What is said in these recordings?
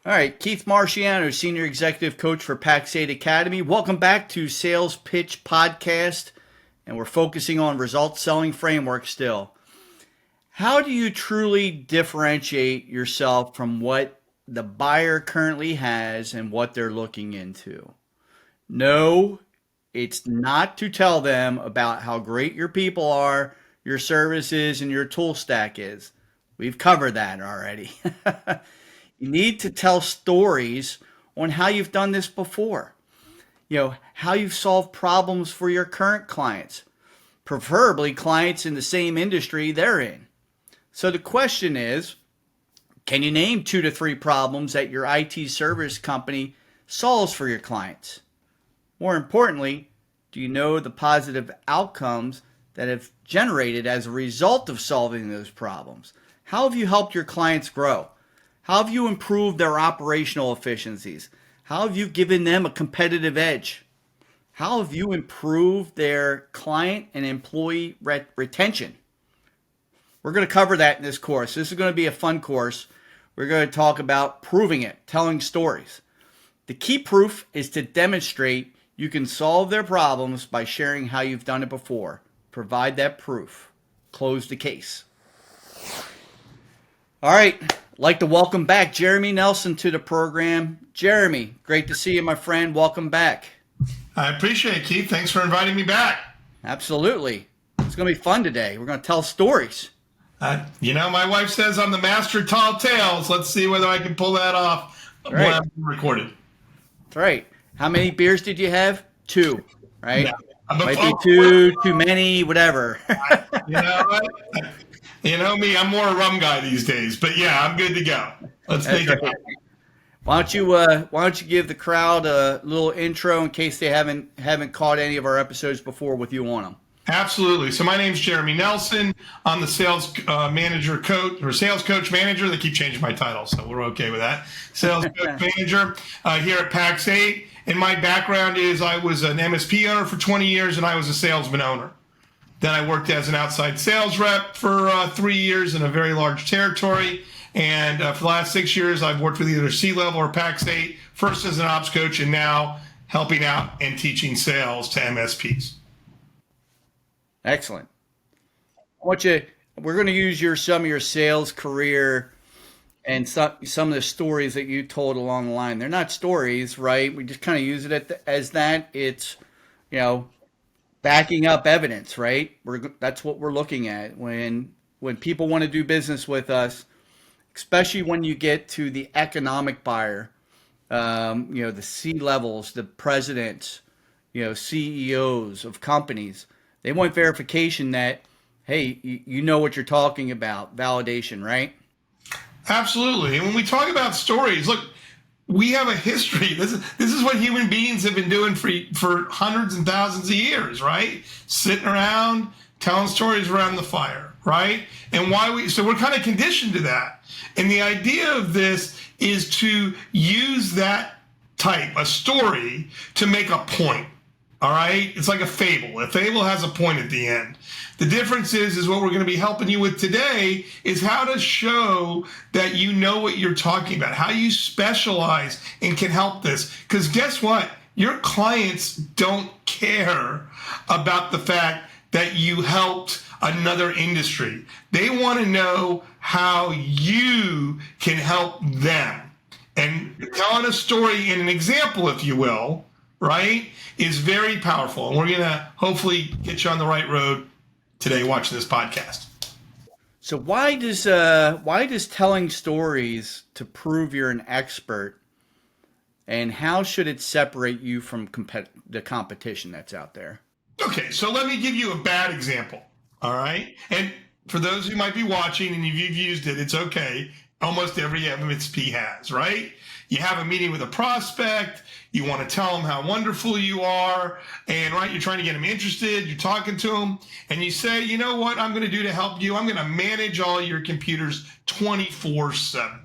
All right, Keith Marchiano, Senior Executive Coach for Pax8 Academy. Welcome back to Sales Pitch Podcast, and we're focusing on results selling framework still. How do you truly differentiate yourself from what the buyer currently has and what they're looking into? No, it's not to tell them about how great your people are, your services, and your tool stack is. We've covered that already. You need to tell stories on how you've done this before. How you've solved problems for your current clients, preferably clients in the same industry they're in. So the question is, can you name 2 to 3 problems that your IT service company solves for your clients? More importantly, do you know the positive outcomes that have generated as a result of solving those problems? How have you helped your clients grow? How have you improved their operational efficiencies? How have you given them a competitive edge? How have you improved their client and employee retention? We're going to cover that in this course. This is going to be a fun course. We're going to talk about proving it, telling stories. The key proof is to demonstrate you can solve their problems by sharing how you've done it before. Provide that proof. Close the case. All right. I'd like to welcome back Jeremy Nelson to the program. Jeremy, great to see you, my friend. Welcome back. I appreciate it, Keith. Thanks for inviting me back. Absolutely. It's going to be fun today. We're going to tell stories. My wife says I'm the master of tall tales. Let's see whether I can pull that off when I'm recorded. That's right. How many beers did you have? 2, right? Yeah. Might be 2, too many, whatever. You know what? You know me, I'm more a rum guy these days. But yeah, I'm good to go. Let's take it. Why don't you give the crowd a little intro in case they haven't caught any of our episodes before with you on them? Absolutely. So my name's Jeremy Nelson. I'm the sales manager coach or sales coach manager. They keep changing my title, so we're okay with that. Sales coach manager here at Pax8. And my background is I was an MSP owner for 20 years, and I was a salesman owner. Then I worked as an outside sales rep for 3 years in a very large territory. And for the last 6 years, I've worked with either C-Level or Pax8, first as an ops coach and now helping out and teaching sales to MSPs. Excellent. We're going to use some of your sales career and some of the stories that you told along the line. They're not stories, right? We just kind of use it as that. It's, backing up evidence, right? That's what we're looking at when people want to do business with us, especially when you get to the economic buyer, the C-levels, the presidents, CEOs of companies. They want verification that, hey, you know what you're talking about, validation, right? Absolutely. And when we talk about stories, look, we have a history. This is what human beings have been doing for hundreds and thousands of years, right? Sitting around, telling stories around the fire, right? And so we're kind of conditioned to that. And the idea of this is to use that type, a story, to make a point. All right? It's like a fable. A fable has a point at the end. The difference is what we're going to be helping you with today is how to show that you know what you're talking about, how you specialize and can help this. Because guess what? Your clients don't care about the fact that you helped another industry. They want to know how you can help them. And telling a story in an example, if you will, right, is very powerful. And we're going to hopefully get you on the right road today watching this podcast. So why does telling stories to prove you're an expert, and how should it separate you from the competition that's out there? Okay, so let me give you a bad example, all right? And for those who might be watching and if you've used it, it's okay. Almost every MSP has, right? You have a meeting with a prospect, you want to tell them how wonderful you are, and right, you're trying to get them interested, you're talking to them, and you say, you know what I'm going to do to help you? I'm going to manage all your computers 24/7,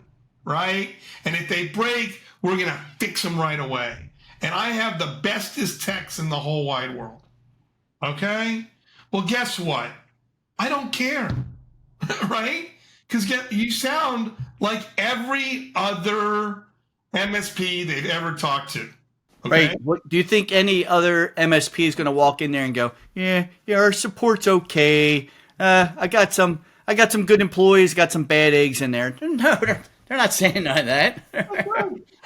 right? And if they break, we're going to fix them right away. And I have the bestest techs in the whole wide world, okay? Well, guess what? I don't care, right? Because you sound like every other MSP they've ever talked to. Okay. Right. What do you think any other MSP is going to walk in there and go, yeah, our support's okay. I got some good employees, got some bad eggs in there. No, they're not saying none of that.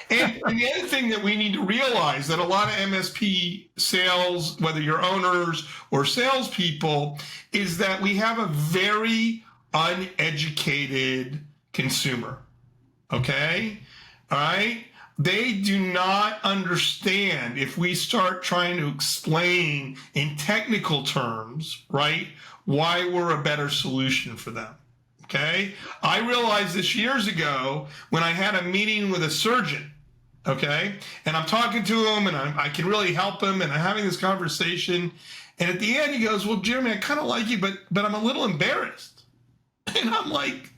And the other thing that we need to realize that a lot of MSP sales, whether you're owners or salespeople, is that we have a very uneducated consumer. Okay? All right? They do not understand if we start trying to explain in technical terms, right, why we're a better solution for them. Okay? I realized this years ago when I had a meeting with a surgeon. Okay. And I'm talking to him and I can really help him. And I'm having this conversation. And at the end, he goes, well, Jeremy, I kind of like you, but I'm a little embarrassed. And I'm like,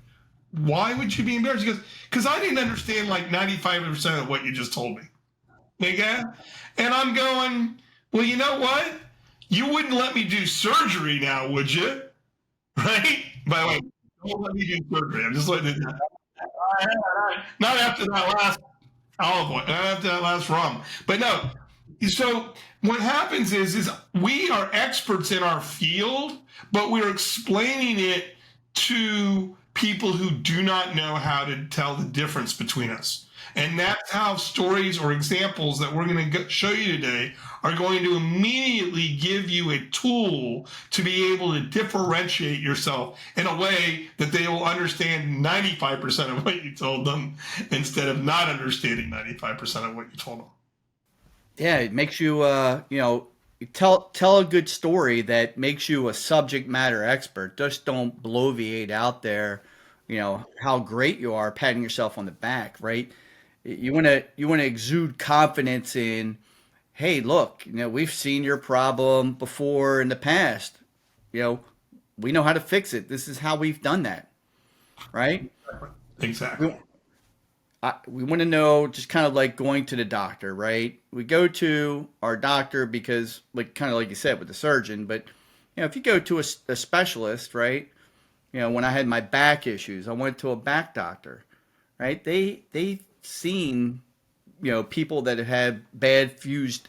why would you be embarrassed? He goes, because I didn't understand like 95% of what you just told me. Okay. And I'm going, well, you know what? You wouldn't let me do surgery now, would you? Right? By the way, don't let me do surgery. I'm just letting it down. Not after that last olive oil, after that last rum. But no. So what happens is we are experts in our field, but we're explaining it to people who do not know how to tell the difference between us. And that's how stories or examples that we're going to show you today are going to immediately give you a tool to be able to differentiate yourself in a way that they will understand 95% of what you told them instead of not understanding 95% of what you told them. Yeah, it makes you, tell a good story that makes you a subject matter expert. Just don't bloviate out there, how great you are, patting yourself on the back, right? You want to exude confidence in, hey, look, we've seen your problem before in the past. We know how to fix it. This is how we've done that, right? Exactly. We want to know, just kind of like going to the doctor, right? We go to our doctor because, like, kind of like you said with the surgeon, but if you go to a specialist, right? When I had my back issues, I went to a back doctor, right? They seen people that have had bad fused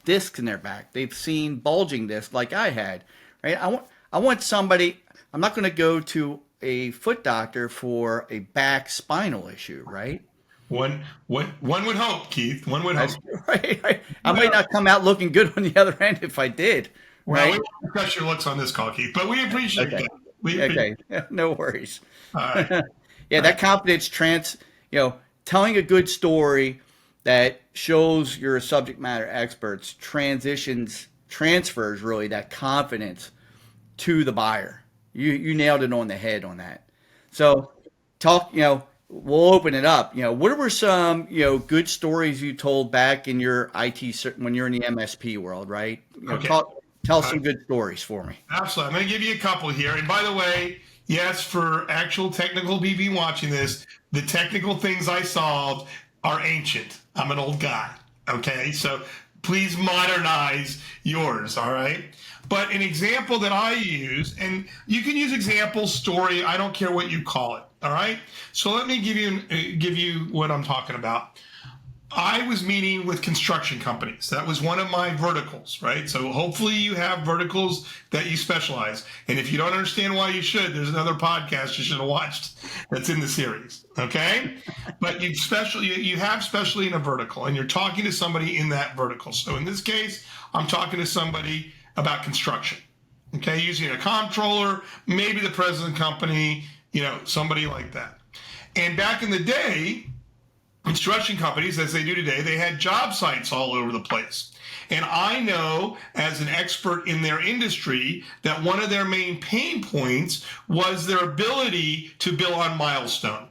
discs in their back. They've seen bulging discs like I had, right? I want somebody. I'm not going to go to a foot doctor for a back spinal issue, right? One would hope, Keith. One would hope. Right. I might not come out looking good on the other end if I did. Well, right? we won't discuss your looks on this call, Keith, but we appreciate Okay. that. We Okay. appreciate No worries. All right. Yeah, that confidence telling a good story that shows you're a subject matter experts transfers really that confidence to the buyer. You nailed it on the head on that. So we'll open it up. What were some, good stories you told back in your when you're in the MSP world, right? Okay. Tell some good stories for me. Absolutely. I'm going to give you a couple here. And by the way, yes, for actual technical BB watching this, the technical things I solved are ancient. I'm an old guy. Okay. So please modernize yours. All right. But an example that I use, and you can use example, story, I don't care what you call it. All right. So let me give you what I'm talking about. I was meeting with construction companies. That was one of my verticals, right? So hopefully you have verticals that you specialize. And if you don't understand why you should, there's another podcast you should have watched that's in the series, okay? But you have specialty in a vertical, and you're talking to somebody in that vertical. So in this case, I'm talking to somebody about construction, okay? Using a comptroller, maybe the president of the company, somebody like that. And back in the day, construction companies, as they do today, they had job sites all over the place. And I know as an expert in their industry that one of their main pain points was their ability to bill on milestone.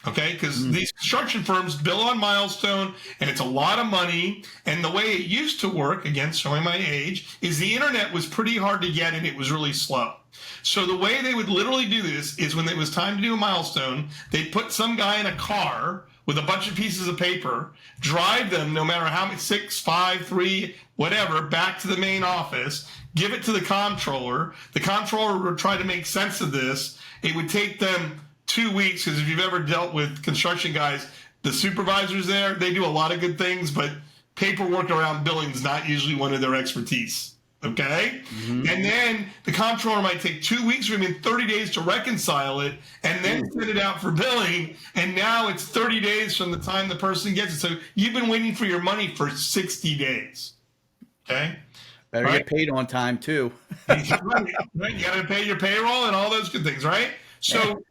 Okay, because these construction firms bill on milestone and it's a lot of money. And the way it used to work, again, showing my age, is the internet was pretty hard to get and it was really slow. So the way they would literally do this is when it was time to do a milestone, they'd put some guy in a car with a bunch of pieces of paper, drive them no matter how many, 6, 5, 3, whatever, back to the main office, give it to the comptroller. The comptroller would try to make sense of this. It would take them 2 weeks, because if you've ever dealt with construction guys, The supervisors there, they do a lot of good things, but paperwork around billing is not usually one of their expertise. Okay? Mm-hmm. And then the comptroller might take 2 weeks or even 30 days to reconcile it and then send it out for billing. And now it's 30 days from the time the person gets it. So you've been waiting for your money for 60 days. Okay? Better get paid on time, too. Right. You got to pay your payroll and all those good things, right? So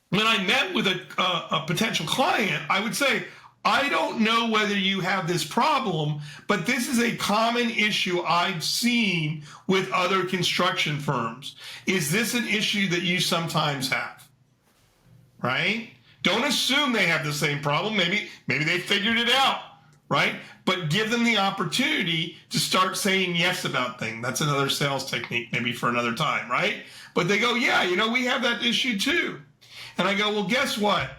when I met with a potential client, I would say, I don't know whether you have this problem, but this is a common issue I've seen with other construction firms. Is this an issue that you sometimes have? Right? Don't assume they have the same problem. Maybe they figured it out, right? But give them the opportunity to start saying yes about things. That's another sales technique, maybe for another time, right? But they go, yeah, we have that issue too. And I go, well, guess what?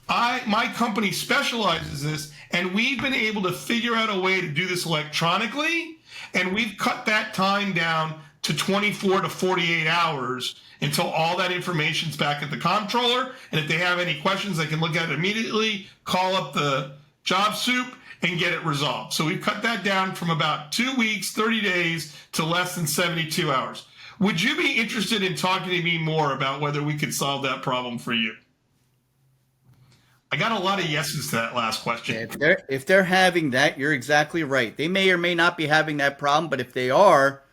My company specializes in this, and we've been able to figure out a way to do this electronically, and we've cut that time down to 24 to 48 hours until all that information's back at the comptroller. And if they have any questions, they can look at it immediately, call up the job soup, and get it resolved. So we've cut that down from about 2 weeks, 30 days, to less than 72 hours. Would you be interested in talking to me more about whether we could solve that problem for you? I got a lot of yeses to that last question. If they're having that, you're exactly right. They may or may not be having that problem, but if they are,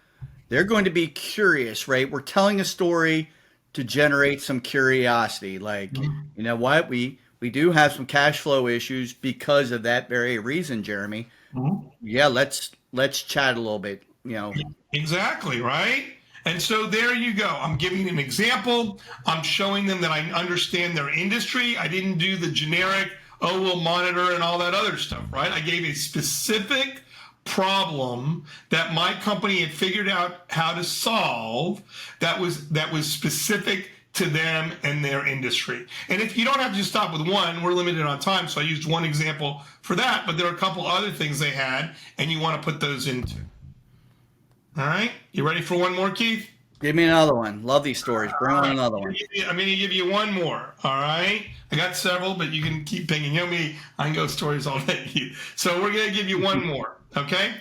they're going to be curious, right? We're telling a story to generate some curiosity. Like, you know what? We do have some cash flow issues because of that very reason, Jeremy. Mm-hmm. Yeah, let's chat a little bit, Exactly, right? And so there you go. I'm giving an example. I'm showing them that I understand their industry. I didn't do the generic, we'll monitor and all that other stuff, right? I gave a specific problem that my company had figured out how to solve that was specific to them and their industry. And if you don't have to just stop with one, we're limited on time, so I used one example for that, but there are a couple other things they had, and you want to put those into. All right, you ready for one more, Keith? Give me another one. Love these stories. Bring on another one. I'm going to give you one more. All right, I got several, but you can keep picking. Me, I can go stories all day. So we're going to give you one more. Okay,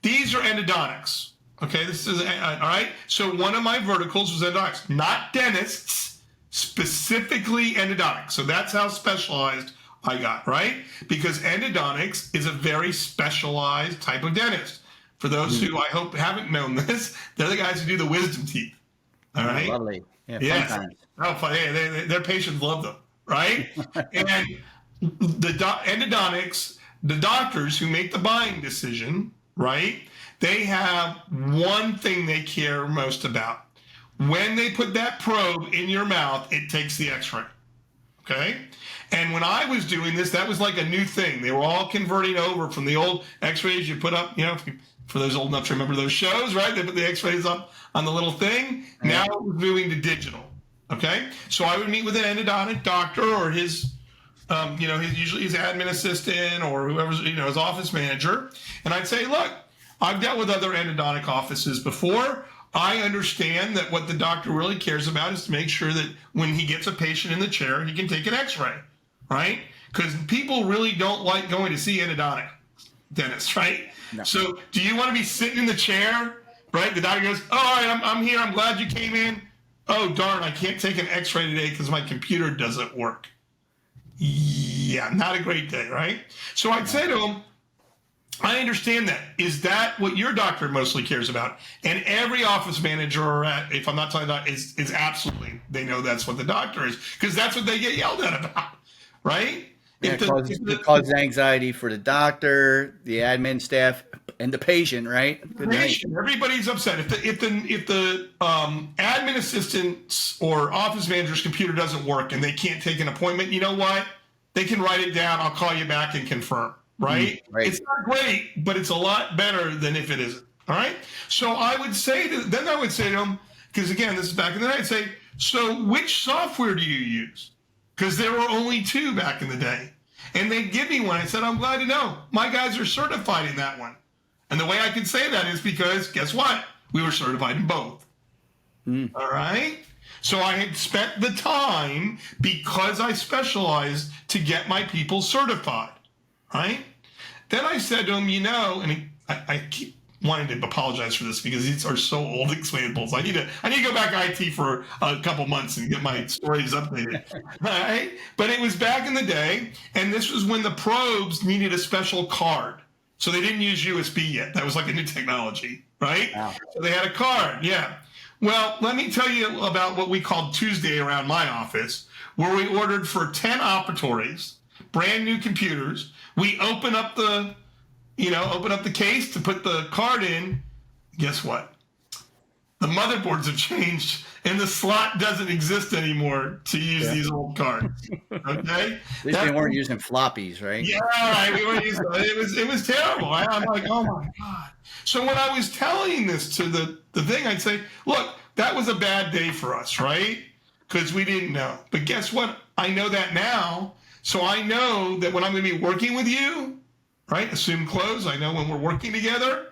these are endodontics. Okay, this is all right. So one of my verticals was endodontics, not dentists, specifically endodontics. So that's how specialized I got, right? Because endodontics is a very specialized type of dentist. For those who I hope haven't known this, they're the guys who do the wisdom teeth. All right. Lovely. Yeah. Yes. Fun times. Oh, fun. Yeah, their patients love them, right? And the endodontics, the doctors who make the buying decision, right? They have one thing they care most about. When they put that probe in your mouth, it takes the X-ray. Okay. And when I was doing this, that was like a new thing. They were all converting over from the old X-rays you put up, for those old enough to remember those shows, right? They put the X-rays up on the little thing. Now it was moving to digital. Okay. So I would meet with an endodontic doctor or his, usually his admin assistant or whoever's, his office manager. And I'd say, look, I've dealt with other endodontic offices before. I understand that what the doctor really cares about is to make sure that when he gets a patient in the chair, he can take an X-ray, right? Because people really don't like going to see endodontic dentists, right? No. So do you want to be sitting in the chair, right? The doctor goes, all right, I'm here. I'm glad you came in. Oh, darn, I can't take an X-ray today because my computer doesn't work. Yeah, not a great day, right? So I'd say to him, I understand that. Is that what your doctor mostly cares about? And every office manager, if I'm not telling you that, is absolutely, they know that's what the doctor is because that's what they get yelled at about, right? Yeah, it causes anxiety for the doctor, the admin staff, and the patient, right? Everybody's upset. If the admin assistant's or office manager's computer doesn't work and they can't take an appointment, you know what? They can write it down. I'll call you back and confirm. Right? Right? It's not great, but it's a lot better than if it isn't. All right? So I would say to them, because again, this is back in the day, I'd say, so which software do you use? Because there were only two back in the day. And they'd give me one. I said, I'm glad to know. My guys are certified in that one. And the way I can say that is because, guess what? We were certified in both. All right? So I had spent the time because I specialized to get my people certified, right? Then I said to him, and I keep wanting to apologize for this because these are so old explainables. I need to go back IT for a couple months and get my stories updated. Right? But it was back in the day, and this was when the probes needed a special card. So they didn't use USB yet. That was like a new technology, right? Wow. So they had a card, yeah. Well, let me tell you about what we called Tuesday around my office, where we ordered for 10 operatories, brand new computers. We open up the case to put the card in. Guess what? The motherboards have changed, and the slot doesn't exist anymore to use these old cards. Okay, At least they weren't using floppies, right? Yeah, right. We were using it was terrible. I'm like, oh my god. So when I was telling this to the thing, I'd say, look, that was a bad day for us, right? Because we didn't know. But guess what? I know that now. So I know that when I'm going to be working with you, right? Assume close. I know when we're working together,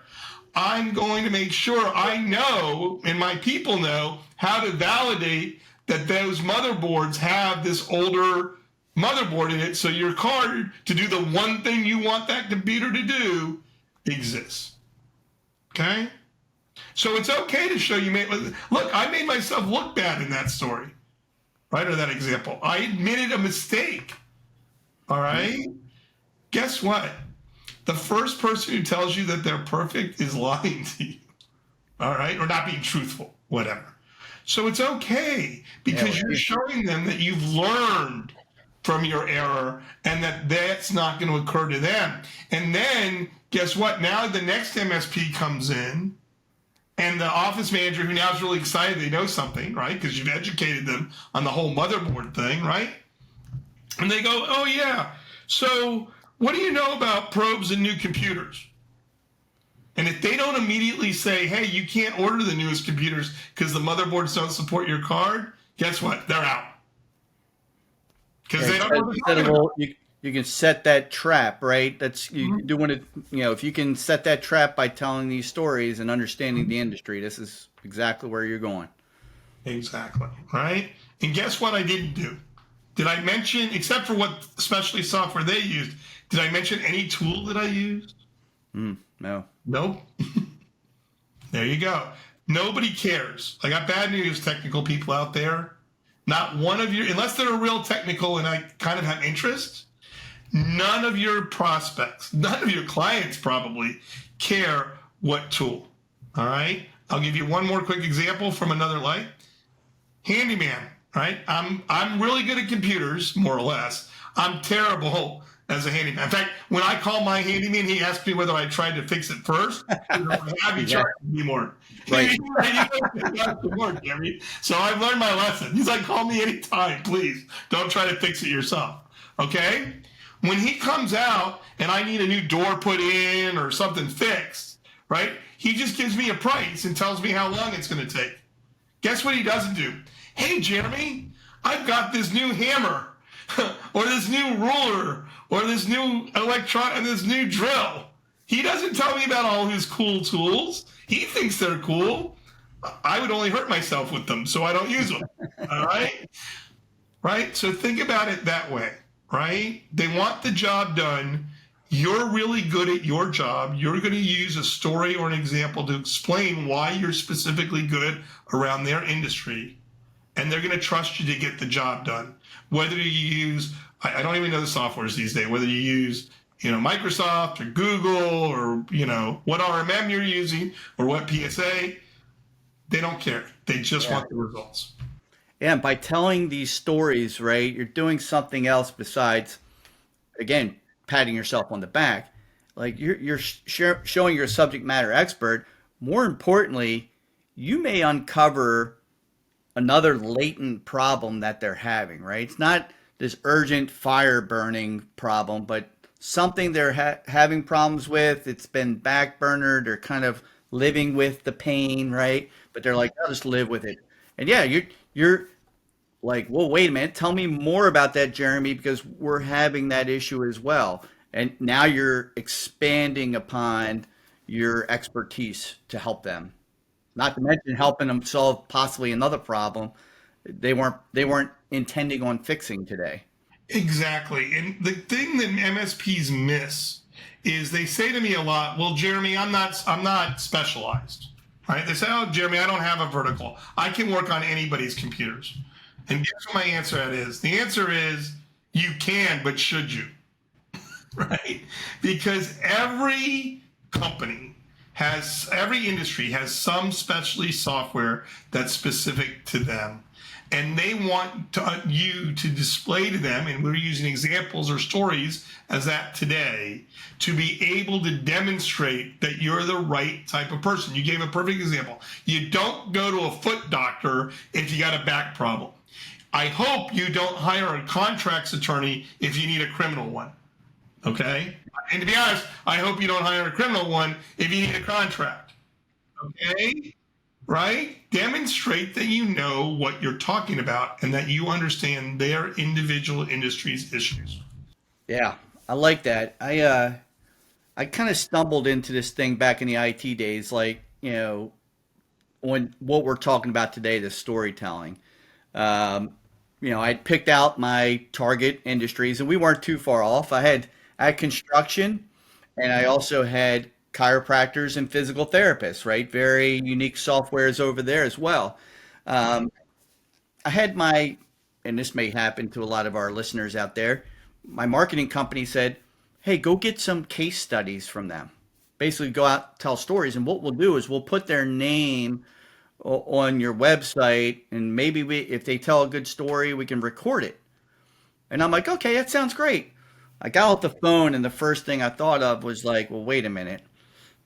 I'm going to make sure I know and my people know how to validate that those motherboards have this older motherboard in it. So your card to do the one thing you want that computer to do exists. Okay? So it's okay to show you. Look, I made myself look bad in that story, right? Or that example. I admitted a mistake. All right? Guess what? The first person who tells you that they're perfect is lying to you. All right? Or not being truthful, whatever. So it's okay because you're showing them that you've learned from your error and that that's not going to occur to them. And then guess what? Now the next MSP comes in and the office manager who now is really excited they know something, right? Because you've educated them on the whole motherboard thing, right? And they go, oh yeah, so what do you know about probes and new computers? And if they don't immediately say, hey, you can't order the newest computers because the motherboards don't support your card, guess what? They're out. Because they don't know what they're talking about. You can set that trap, right? That's you do want to, if you can set that trap by telling these stories and understanding the industry, this is exactly where you're going. Exactly, right? And guess what I didn't do? Did I mention, except for what specialty software they used, did I mention any tool that I used? No. Nope. There you go. Nobody cares. I got bad news, technical people out there. Not one of you, unless they're real technical and I kind of have interest, none of your prospects, none of your clients probably care what tool. All right? I'll give you one more quick example from another light. Handyman, right? I'm really good at computers, more or less. I'm terrible as a handyman. In fact, when I call my handyman, he asks me whether I tried to fix it first. Have you tried anymore? Right. So I've learned my lesson. He's like, call me anytime, please. Don't try to fix it yourself. Okay? When he comes out and I need a new door put in or something fixed, right? He just gives me a price and tells me how long it's going to take. Guess what he doesn't do? Hey, Jeremy, I've got this new hammer or this new ruler or this new this new drill. He doesn't tell me about all his cool tools. He thinks they're cool. I would only hurt myself with them, so I don't use them. All right? Right? So think about it that way, right? They want the job done. You're really good at your job. You're going to use a story or an example to explain why you're specifically good around their industry. And they're going to trust you to get the job done. Whether you use, I don't even know the softwares these days, whether you use, Microsoft or Google or, what RMM you're using or what PSA, they don't care. They just want the results. Yeah, and by telling these stories, right, you're doing something else besides, again, patting yourself on the back. Like you're showing you're a subject matter expert. More importantly, you may uncover another latent problem that they're having, right? It's not this urgent fire burning problem, but something they're having problems with. It's been backburnered. They're kind of living with the pain, right? But they're like, I'll just live with it. And yeah, you're like, well, wait a minute. Tell me more about that, Jeremy, because we're having that issue as well. And now you're expanding upon your expertise to help them. Not to mention helping them solve possibly another problem They weren't intending on fixing today. Exactly. And the thing that MSPs miss is they say to me a lot, "Well, Jeremy, I'm not specialized." Right? They say, "Oh, Jeremy, I don't have a vertical. I can work on anybody's computers." And guess what my answer to that is? The answer is you can, but should you? Right? Because every industry has some specialty software that's specific to them. And they want you to display to them, and we're using examples or stories as that today, to be able to demonstrate that you're the right type of person. You gave a perfect example. You don't go to a foot doctor if you got a back problem. I hope you don't hire a contracts attorney if you need a criminal one. Okay? And to be honest, I hope you don't hire a criminal one if you need a contract. Okay? Right? Demonstrate that you know what you're talking about and that you understand their individual industry's issues. Yeah, I like that. I kind of stumbled into this thing back in the IT days, like, when what we're talking about today, the storytelling. Um, I picked out my target industries, and we weren't too far off. I had construction, and I also had chiropractors and physical therapists, right? Very unique softwares over there as well. Um, I had my, and this may happen to a lot of our listeners out there, my marketing company said, hey, go get some case studies from them. Basically, go out, tell stories. And what we'll do is we'll put their name on your website, and maybe if they tell a good story, we can record it. And I'm like, okay, that sounds great. I got off the phone, and the first thing I thought of was like, well, wait a minute,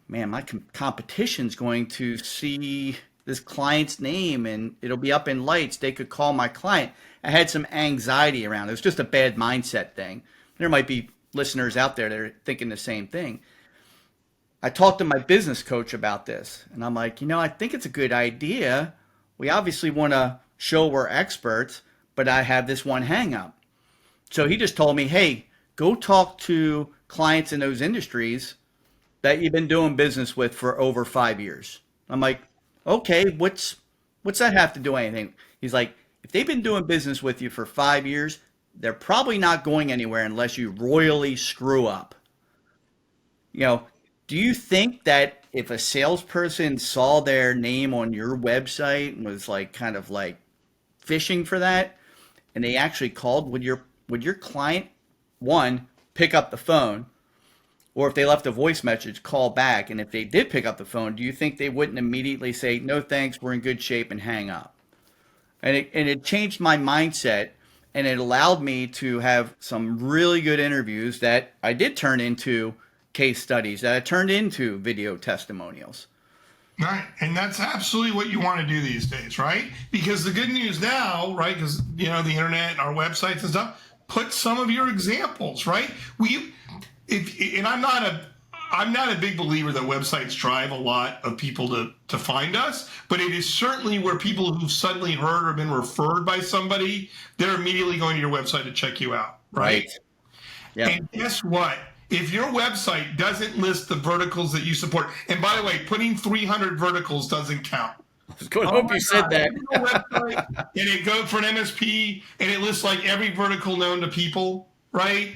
man, my competition's going to see this client's name and it'll be up in lights. They could call my client. I had some anxiety around it. It was just a bad mindset thing. There might be listeners out there that are thinking the same thing. I talked to my business coach about this, and I'm like, I think it's a good idea. We obviously want to show we're experts, but I have this one hang up. So he just told me, hey, go talk to clients in those industries that you've been doing business with for over 5 years. I'm like, okay, what's that have to do with anything? He's like, if they've been doing business with you for 5 years, they're probably not going anywhere unless you royally screw up. You know, do you think that if a salesperson saw their name on your website and was like kind of like fishing for that, and they actually called, would your client one pick up the phone, or if they left a voice message, call back? And if they did pick up the phone, do you think they wouldn't immediately say, no thanks, we're in good shape, and hang up? And it changed my mindset, and it allowed me to have some really good interviews that I did turn into case studies, that I turned into video testimonials. Right. And that's absolutely what you want to do these days, right? Because the good news now, right, because, the internet and our websites and stuff, put some of your examples, right? And I'm not a big believer that websites drive a lot of people to find us, but it is certainly where people who've suddenly heard or been referred by somebody, they're immediately going to your website to check you out, right? Yep. And guess what? If your website doesn't list the verticals that you support, and by the way, putting 300 verticals doesn't count. I was going to Oh hope my you said God. that. You go to a website and it goes for an MSP and it lists like every vertical known to people, right?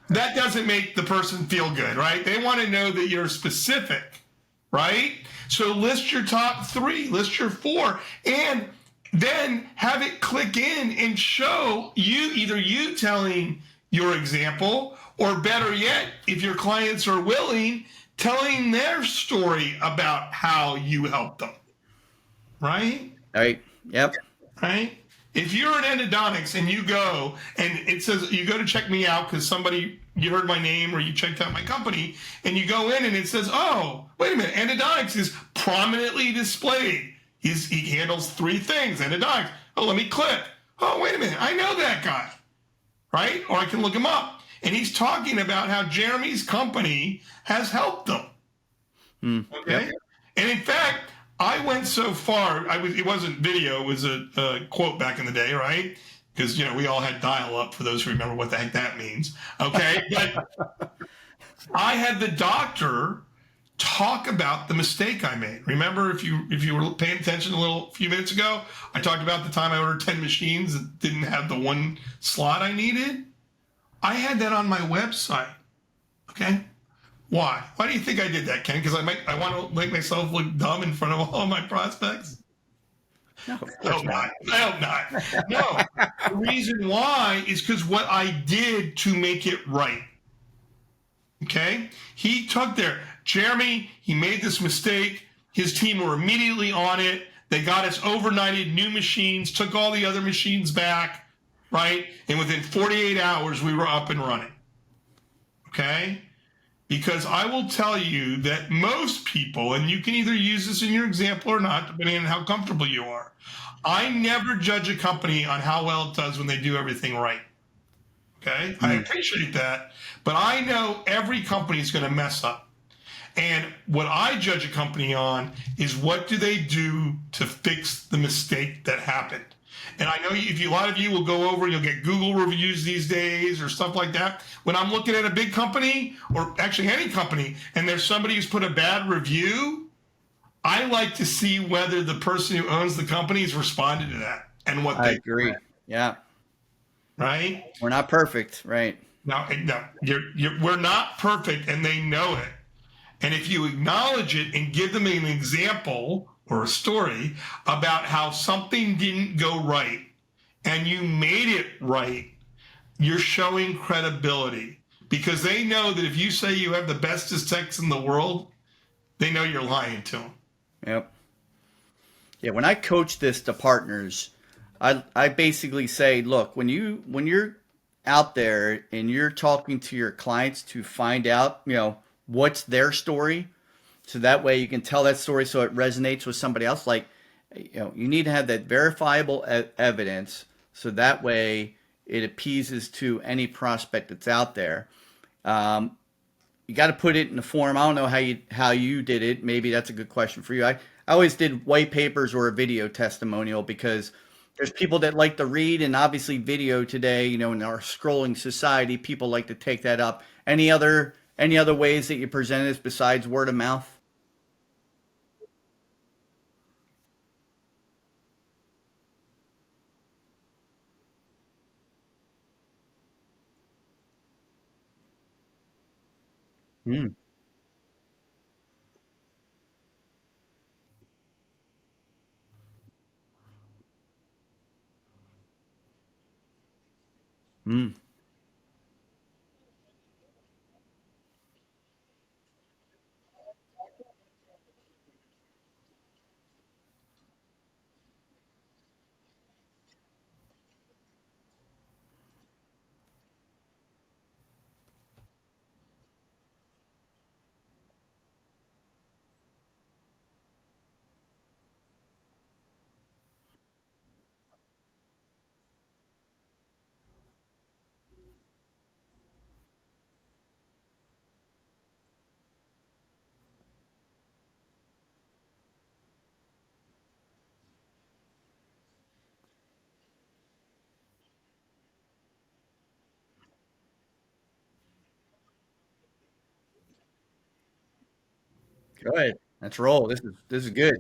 That doesn't make the person feel good, right? They want to know that you're specific, right? So list your top 3, list your 4, and then have it click in and show either you telling your example, or better yet, if your clients are willing, telling their story about how you helped them, right? All right. Yep. Right? If you're an endodontics and you go and it says you go to check me out because you heard my name or you checked out my company, and you go in and it says, oh, wait a minute, endodontics is prominently displayed. He handles 3 things, endodontics. Oh, let me click. Oh, wait a minute, I know that guy, right? Or I can look him up. And he's talking about how Jeremy's company has helped them. Okay? Yep. And in fact, I went so far, it wasn't video, it was a quote back in the day, right? Because, we all had dial-up, for those who remember what the heck that means. Okay? But I had the doctor talk about the mistake I made. Remember, if you were paying attention a few minutes ago, I talked about the time I ordered 10 machines that didn't have the one slot I needed. I had that on my website. Okay. Why? Why do you think I did that, Ken? Because I want to make myself look dumb in front of all my prospects? No, of I course hope not. not. I hope not. No. The reason why is because what I did to make it right. Okay? He took there. Jeremy, he made this mistake. His team were immediately on it. They got us overnighted new machines, took all the other machines back, right? And within 48 hours, we were up and running. Okay? Because I will tell you that most people, and you can either use this in your example or not, depending on how comfortable you are. I never judge a company on how well it does when they do everything right. Okay. I appreciate that. But I know every company is going to mess up. And what I judge a company on is what do they do to fix the mistake that happened. And I know a lot of you will go over and you'll get Google reviews these days or stuff like that. When I'm looking at a big company or actually any company and there's somebody who's put a bad review, I like to see whether the person who owns the company has responded to that and what I they agree. Yeah. right. We're not perfect, right? Now, no, we're not perfect, and they know it. And if you acknowledge it and give them an example or a story about how something didn't go right and you made it right, you're showing credibility because they know that if you say you have the bestest techs in the world, they know you're lying to them. Yep. Yeah, when I coach this to partners, I basically say, look, when you're out there and you're talking to your clients to find out, what's their story, so that way you can tell that story so it resonates with somebody else. Like, you need to have that verifiable evidence, so that way it appeases to any prospect that's out there. Um, you got to put it in a form. I don't know how you did it. Maybe that's a good question for you. I always did white papers or a video testimonial because there's people that like to read, and obviously video today, in our scrolling society, people like to take that up. Any other ways that you present this besides word of mouth? Mm, mm, good. Let's roll. This is good.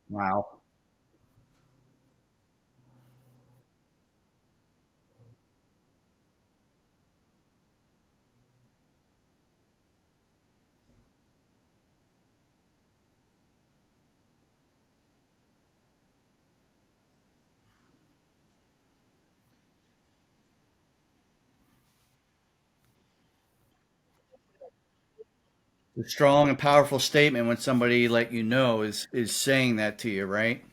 Wow. A strong and powerful statement when somebody let you know is saying that to you, right?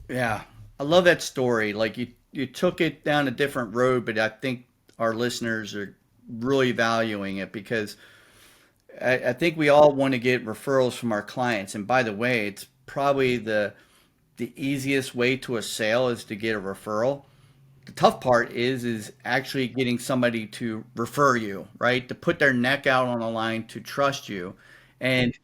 Yeah. I love that story. Like you took it down a different road, but I think our listeners are really valuing it because I think we all want to get referrals from our clients. And by the way, it's probably the easiest way to a sale is to get a referral. The tough part is actually getting somebody to refer you, right? To put their neck out on the line to trust you. And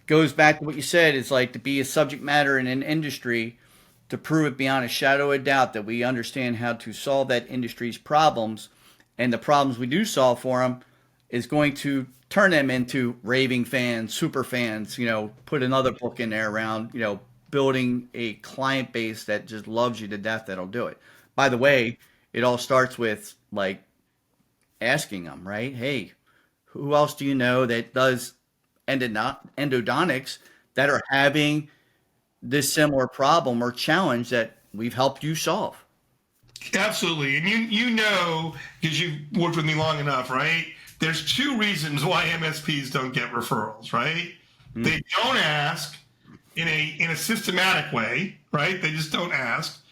goes back to what you said, it's like to be a subject matter in an industry to prove it beyond a shadow of doubt that we understand how to solve that industry's problems, and the problems we do solve for them is going to turn them into raving fans, super fans. Put another book in there around building a client base that just loves you to death. That'll do it. By the way, it all starts with like asking them, right? Hey, who else do you know that does endodontics that are having this similar problem or challenge that we've helped you solve? Absolutely. And you know, because you've worked with me long enough, right? There's two reasons why MSPs don't get referrals, right? Mm. They don't ask in a systematic way, right? They just don't ask.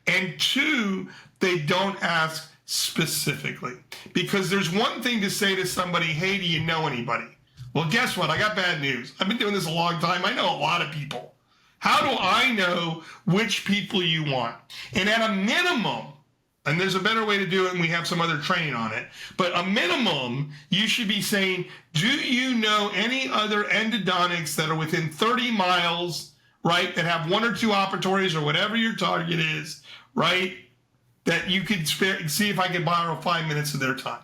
And two, they don't ask specifically. Because there's one thing to say to somebody, hey, do you know anybody? Well, guess what? I got bad news. I've been doing this a long time. I know a lot of people. How do I know which people you want? And at a minimum, and there's a better way to do it, and we have some other training on it, but a minimum, you should be saying, do you know any other endodontics that are within 30 miles, right, that have one or two operatories or whatever your target is, right, that you could see if I could borrow 5 minutes of their time?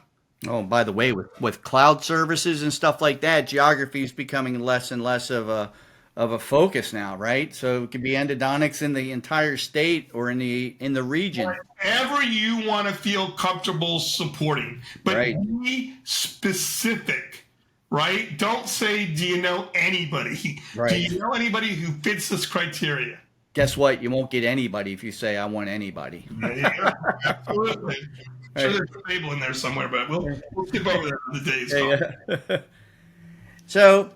Oh, by the way, with cloud services and stuff like that, geography is becoming less and less of a focus now, right? So it could be endodontics in the entire state or in the region, Whatever you want to feel comfortable supporting, but right? be specific, right? Don't say, do you know anybody? Do Right. you know anybody who fits this criteria? Guess what? You won't get anybody if you say I want anybody. There you go. Absolutely. Sure, Right. there's a table in there somewhere, but we'll skip over that on the day's call. Yeah, yeah. So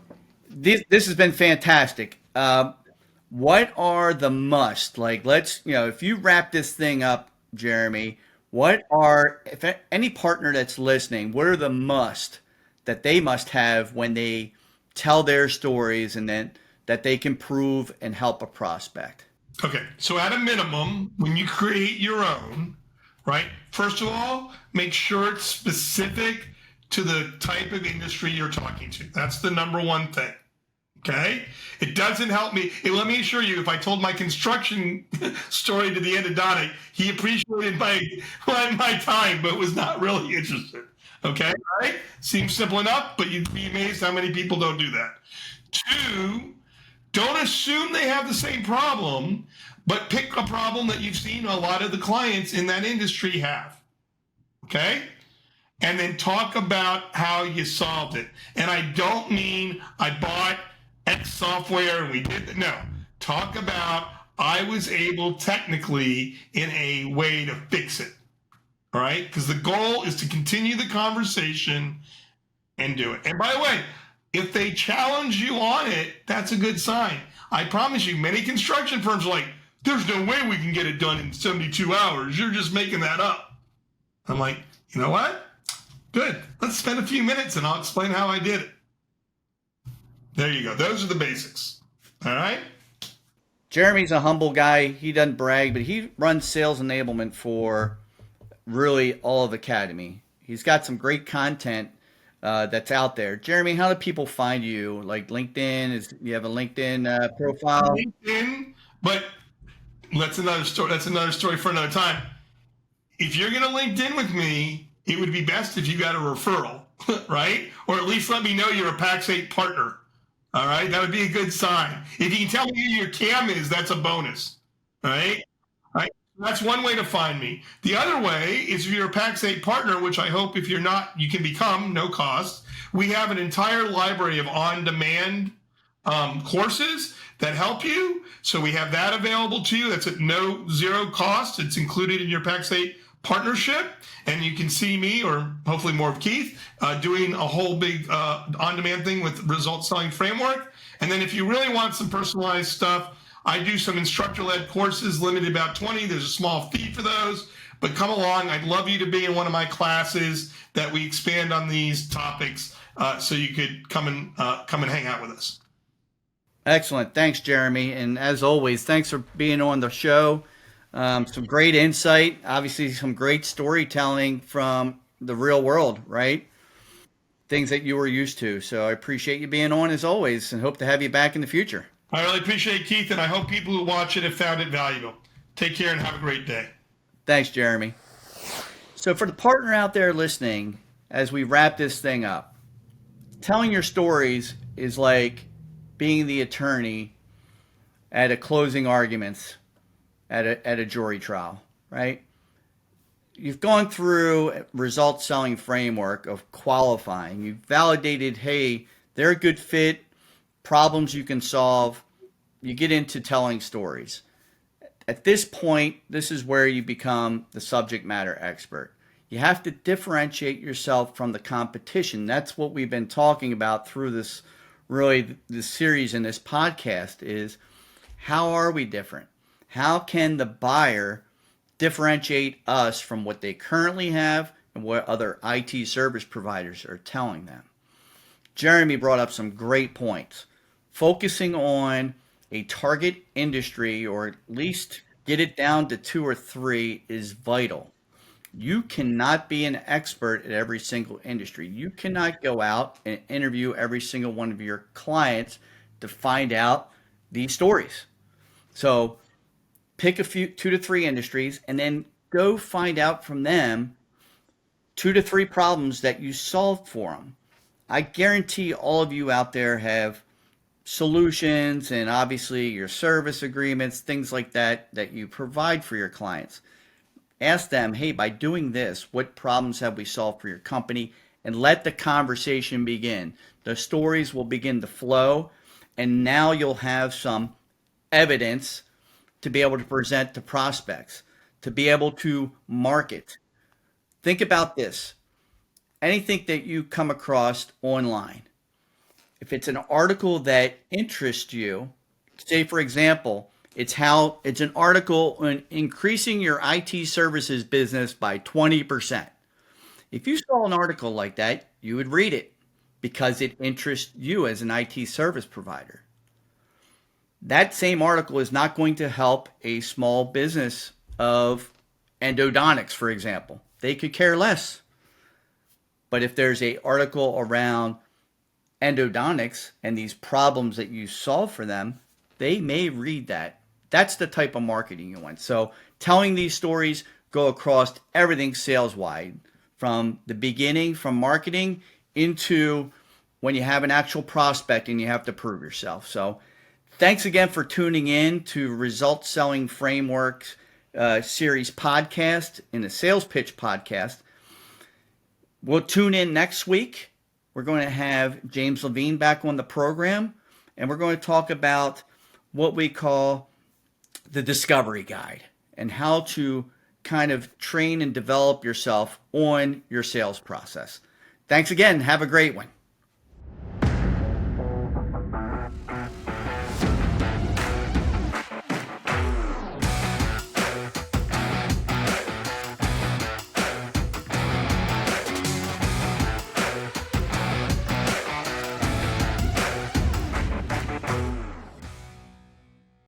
this has been fantastic. What are the must? Like, if you wrap this thing up, Jeremy, if any partner that's listening, what are the must that they must have when they tell their stories and then that they can prove and help a prospect? Okay, so at a minimum, when you create your own, right, first of all, make sure it's specific to the type of industry you're talking to. That's the number one thing. Okay, it doesn't help me. Let me assure you, if I told my construction story to the endodontic, he appreciated my time, but was not really interested. Okay, all right, seems simple enough, but you'd be amazed how many people don't do that. Two, don't assume they have the same problem, but pick a problem that you've seen a lot of the clients in that industry have. Okay, and then talk about how you solved it. And I don't mean I bought X software and we did it. No, talk about I was able technically in a way to fix it. All right, because the goal is to continue the conversation and do it. And by the way, if they challenge you on it, that's a good sign. I promise you, many construction firms are like, there's no way we can get it done in 72 hours. You're just making that up. I'm like, you know what? Good. Let's spend a few minutes and I'll explain how I did it. There you go. Those are the basics. All right. Jeremy's a humble guy. He doesn't brag, but he runs sales enablement for really all of Academy. He's got some great content that's out there. Jeremy, how do people find you? Like LinkedIn? Is you have a LinkedIn profile? LinkedIn, but that's another story. That's another story for another time. If you're going to LinkedIn with me, it would be best if you got a referral, right? Or at least let me know you're a Pax8 partner. All right, that would be a good sign. If you can tell me who your CAM is, that's a bonus. All right. Right? That's one way to find me. The other way is if you're a Pax8 partner, which I hope if you're not, you can become, no cost. We have an entire library of on-demand courses that help you. So we have that available to you. That's at zero cost. It's included in your Pax8 partnership. And you can see me, or hopefully more of Keith, doing a whole big on-demand thing with results selling framework. And then if you really want some personalized stuff, I do some instructor-led courses, limited about 20. There's a small fee for those, but come along. I'd love you to be in one of my classes that we expand on these topics, so you could come and hang out with us. Excellent. Thanks, Jeremy. And as always, thanks for being on the show. Some great insight, obviously some great storytelling from the real world, right? Things that you were used to. So I appreciate you being on as always and hope to have you back in the future. I really appreciate it, Keith, and I hope people who watch it have found it valuable. Take care and have a great day. Thanks, Jeremy. So for the partner out there listening, as we wrap this thing up, telling your stories is like being the attorney at a closing arguments at a jury trial, right? You've gone through a result selling framework of qualifying. You've validated, hey, they're a good fit, problems you can solve. You get into telling stories. At this point, this is where you become the subject matter expert. You have to differentiate yourself from the competition. That's what we've been talking about through this series in this podcast is how are we different? How can the buyer differentiate us from what they currently have and what other IT service providers are telling them? Jeremy brought up some great points. Focusing on a target industry, or at least get it down to 2 or 3, is vital. You cannot be an expert at every single industry. You cannot go out and interview every single one of your clients to find out these stories. So pick a few, 2 to 3 industries, and then go find out from them 2 to 3 problems that you solved for them. I guarantee all of you out there have solutions and obviously your service agreements, things like that, that you provide for your clients. Ask them, hey, by doing this, what problems have we solved for your company? And let the conversation begin. The stories will begin to flow, and now you'll have some evidence to be able to present to prospects, to be able to market. Think about this. Anything that you come across online, if it's an article that interests you, say for example, it's an article on increasing your IT services business by 20%. If you saw an article like that, you would read it because it interests you as an IT service provider. That same article is not going to help a small business of endodontics, for example. They could care less. But if there's an article around endodontics and these problems that you solve for them, they may read that. That's the type of marketing you want. So telling these stories go across everything sales-wide, from the beginning, from marketing into when you have an actual prospect and you have to prove yourself. So thanks again for tuning in to Result Selling Frameworks series podcast in the Sales Pitch podcast. We'll tune in next week. We're going to have James Levine back on the program, and we're going to talk about what we call the discovery guide and how to kind of train and develop yourself on your sales process. Thanks again. Have a great one.